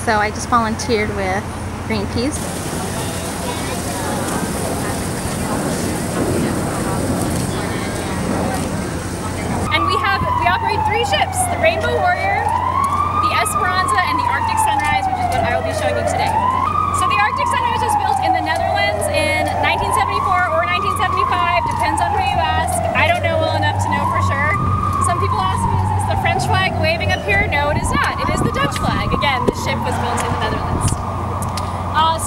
So I just volunteered with Greenpeace. And we operate 3 ships, the Rainbow Warrior, the Esperanza, and the Arctic Sunrise, which is what I will be showing you today. So the Arctic Sunrise was built in the Netherlands in 1974 or 1975, depends on who you ask. I don't know well enough to know for sure. Some people ask me, is this the French flag waving up here? No, it is not. It is the Dutch flag. Again, this ship was built in the Netherlands.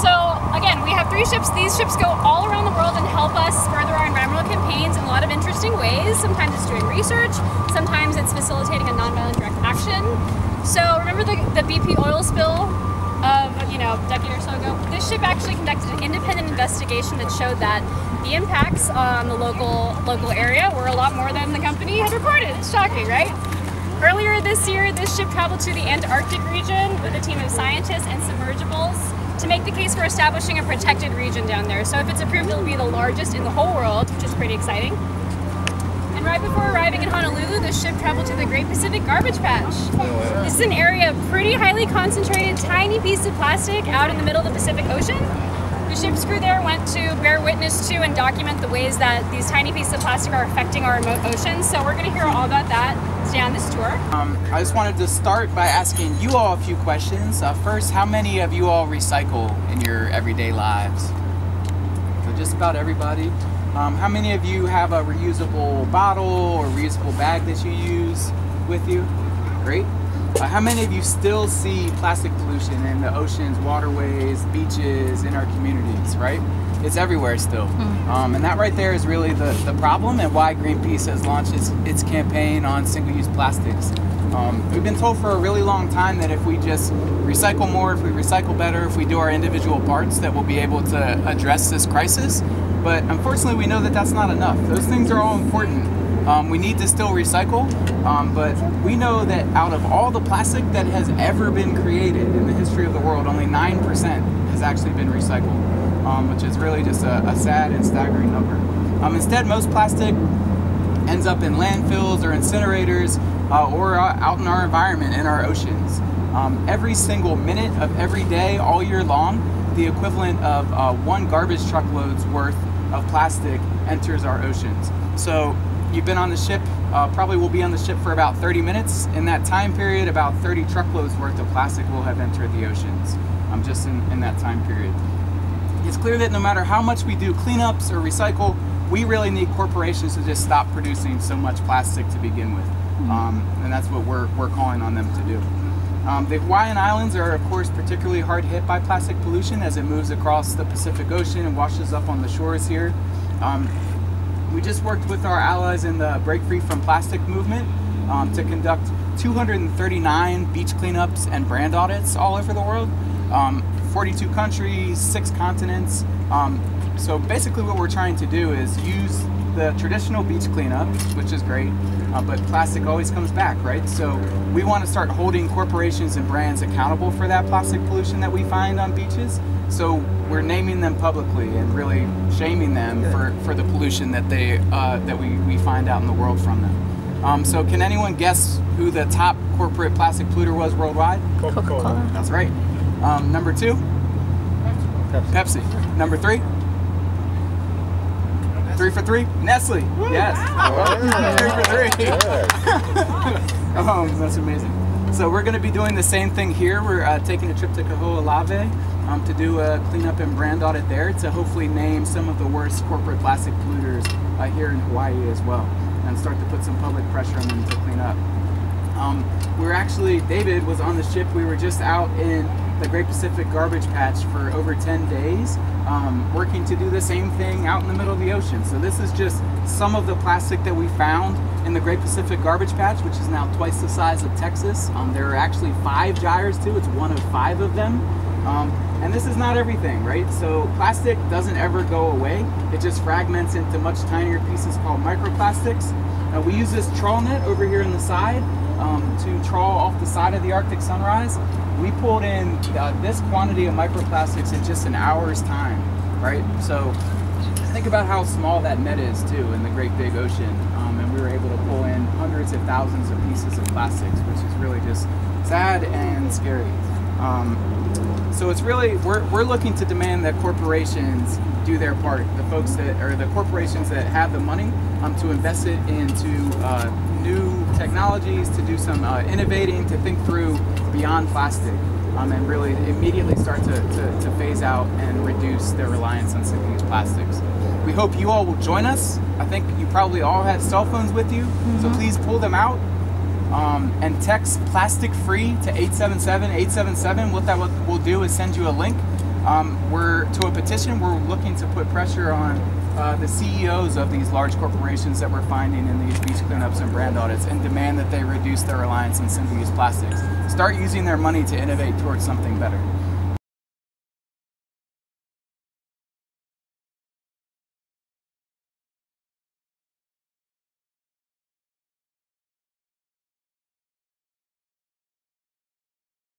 So again, we have 3 ships. These ships go all around the world and help us further our environmental campaigns in a lot of interesting ways. Sometimes it's doing research, sometimes it's facilitating a nonviolent direct action. So remember the BP oil spill of a decade or so ago? This ship actually conducted an independent investigation that showed that the impacts on the local area were a lot more than the company had reported. It's shocking, right? Earlier this year, this ship traveled to the Antarctic region with a team of scientists and submersibles to make the case for establishing a protected region down there. So if it's approved, it'll be the largest in the whole world, which is pretty exciting. And right before arriving in Honolulu, the ship traveled to the Great Pacific Garbage Patch. This is an area of pretty highly concentrated, tiny piece of plastic out in the middle of the Pacific Ocean. The ship's crew there went to bear witness to and document the ways that these tiny pieces of plastic are affecting our remote oceans. So we're going to hear all about that today on this tour. I just wanted to start by asking you all a few questions. First, how many of you all recycle in your everyday lives? So just about everybody. How many of you have a reusable bottle or reusable bag that you use with you? Great. How many of you still see plastic pollution in the oceans, waterways, beaches, in our communities, right? It's everywhere still. And that right there is really the problem and why Greenpeace has launched its campaign on single-use plastics. We've been told for a really long time that if we just recycle more, if we recycle better, if we do our individual parts, that we'll be able to address this crisis. But unfortunately, we know that that's not enough. Those things are all important. We need to still recycle, but we know that out of all the plastic that has ever been created in the history of the world, only 9% has actually been recycled, which is really just a sad and staggering number. Instead, most plastic ends up in landfills or incinerators or out in our environment, in our oceans. Every single minute of every day, all year long, the equivalent of 1 garbage truckload's worth of plastic enters our oceans. So you've been on the ship, probably will be on the ship for about 30 minutes. In that time period, about 30 truckloads worth of plastic will have entered the oceans, just in that time period. It's clear that no matter how much we do cleanups or recycle, we really need corporations to just stop producing so much plastic to begin with. And that's what we're calling on them to do. The Hawaiian Islands are, of course, particularly hard hit by plastic pollution as it moves across the Pacific Ocean and washes up on the shores here. We just worked with our allies in the Break Free from Plastic movement to conduct 239 beach cleanups and brand audits all over the world. 42 countries, 6 continents. So basically what we're trying to do is use the traditional beach cleanup, which is great, but plastic always comes back, right? So we want to start holding corporations and brands accountable for that plastic pollution that we find on beaches. So we're naming them publicly and really shaming them for the pollution that we find out in the world from them. So can anyone guess who the top corporate plastic polluter was worldwide? Coca-Cola. That's right. Number 2? Pepsi. Number 3? 3 for 3? Nestle. Yes. 3 for 3. That's amazing. So we're going to be doing the same thing here. We're taking a trip to Kaho'olawe to do a cleanup and brand audit there to hopefully name some of the worst corporate plastic polluters here in Hawaii as well, and start to put some public pressure on them to clean up. David was on the ship. We were just out in the Great Pacific Garbage Patch for over 10 days, working to do the same thing out in the middle of the ocean. So this is just some of the plastic that we found in the Great Pacific Garbage Patch, which is now twice the size of Texas. There are actually 5 gyres too. It's one of 5 of them. And this is not everything, right? So plastic doesn't ever go away. It just fragments into much tinier pieces called microplastics. We use this trawl net over here on the side to trawl off the side of the Arctic Sunrise. We pulled in this quantity of microplastics in just an hour's time, right? So think about how small that net is too in the great big ocean. And we were able to pull in hundreds of thousands of pieces of plastics, which is really just sad and scary. So it's really, we're looking to demand that corporations do their part. The folks that, or the corporations that have the money to invest it into new technologies, to do some innovating, to think through beyond plastic, and really immediately start to phase out and reduce their reliance on single-use plastics. We hope you all will join us. I think you probably all have cell phones with you, so please pull them out. And text plastic free to 877-877. What that will do is send you a link to a petition. We're looking to put pressure on the CEOs of these large corporations that we're finding in these beach cleanups and brand audits, and demand that they reduce their reliance on single-use plastics. Start using their money to innovate towards something better.